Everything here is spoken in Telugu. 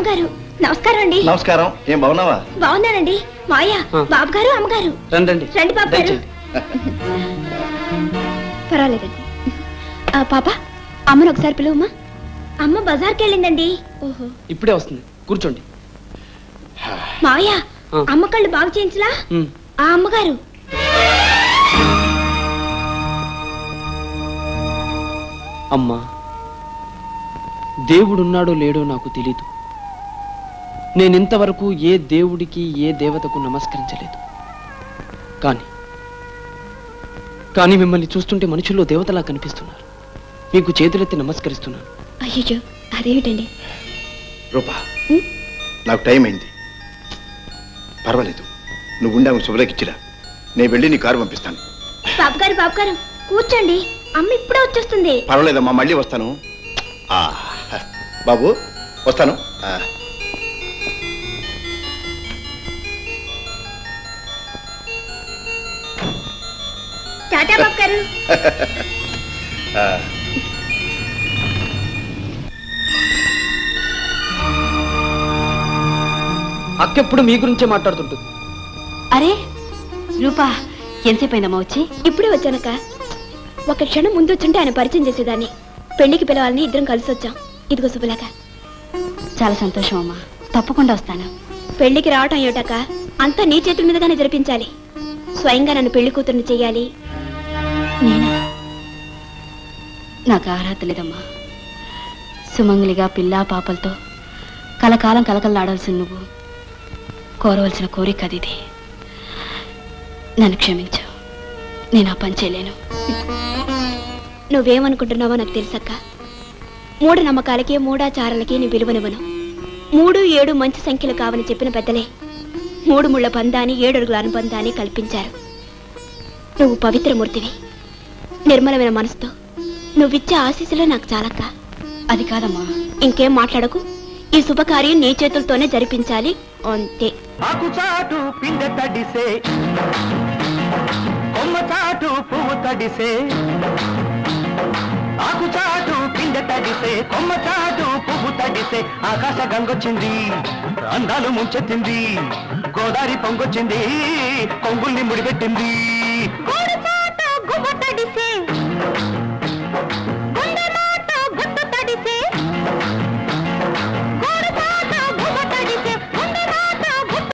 అమ్మగారు నమస్కారం అండి. నమస్కారం. ఏం బాగున్నావా? బాగున్నానండి. మాయా, బాబు గారు, అమ్మగారు రండి. రండి బాబు గారు. పర్వాలేదండి. పాప అమ్మను ఒకసారి పిలువమ్మా. అమ్మ బజార్కి వెళ్ళిందండి. ఓహో, ఇప్పుడే వస్తుంది, కూర్చోండి. మాయా, అమ్మ కళ్ళు బాగు చేయించలా? ఆ అమ్మగారు. అమ్మా, దేవుడున్నాడో లేడో నాకు తెలీదు. నేనింతవరకు ఏ దేవుడికి ఏ దేవతకు నమస్కరించలేదు. కానీ మిమ్మల్ని చూస్తుంటే మనుషుల్లో దేవతలా కనిపిస్తున్నారు. మీకు చేతులెత్తి నమస్కరిస్తున్నాను. అయ్యో, అదేమిటండి? రూపా, నాకు టైం అయింది. పర్వాలేదు, నువ్వు ఉండే శుభ్రకిచ్చిరా. నేను వెళ్ళి నీ కారు పంపిస్తాను. బాబు గారు కూర్చోండి, అమ్మ ఇప్పుడే వచ్చేస్తుంది. పర్వాలేదమ్మా, మళ్ళీ వస్తాను. బాబు వస్తాను. టాటా బాబు గారు. అక్కెప్పుడు మీ గురించే మాట్లాడుతుంటుంది. అరే రూపా, ఎంతసేపు అయిందమ్మా వచ్చి? ఇప్పుడే వచ్చానక్క. ఒక క్షణం ముందు వచ్చుంటే ఆయన పరిచయం చేసేదాన్ని. పెళ్లికి పిలవాలని ఇద్దరం కలిసి వచ్చాం. ఇదిగో శుభలేక. చాలా సంతోషం అమ్మా, తప్పకుండా వస్తాను. పెళ్లికి రావటం ఏమిటక్క, అంతా నీ చేతుల మీదగానే జరిపించాలి. స్వయంగా నన్ను పెళ్లి కూతుర్ని చెయ్యాలి. నేనా? నాకు అర్హత లేదమ్మా. సుమంగలిగా పిల్లా పాపలతో కలకాలం కలకలలాడాల్సిన నువ్వు కోరవలసిన కోరిక అది. నన్ను క్షమించు, నేను ఆ పని చేయలేను. నువ్వేమనుకుంటున్నావో నాకు తెలుసక్క. మూఢనమ్మకాలకి మూఢాచారాలకి నీ విలువనివ్వను. 3, 7 మంచి సంఖ్యలు కావని చెప్పిన పెద్దలే 3 ముళ్ళ బంధాన్ని 7 అడుగుల అనుబంధాన్ని కల్పించారు. నువ్వు పవిత్రమూర్తివి. నిర్మలమైన మనసుతో నువ్విచ్చే ఆశీస్సులే నాకు చాలక్క. అది కాదమ్మా, ఇంకేం మాట్లాడకు. ఈ శుభకార్యం నీ చేతులతోనే జరిపించాలి, అంతే. ఆకుచాటు పిండ తడిసే, కొమ్మచాటు పువ్వు తడిసే. ఆకుచాటు పిండ తడిసే, కొమ్మచాటు పువ్వు తడిసే. ఆకాశ గంగొచ్చింది, అందాలు ముంచెత్తింది. గోదావరి పొంగొచ్చింది, కొంగుల్ని ముడిపెట్టింది.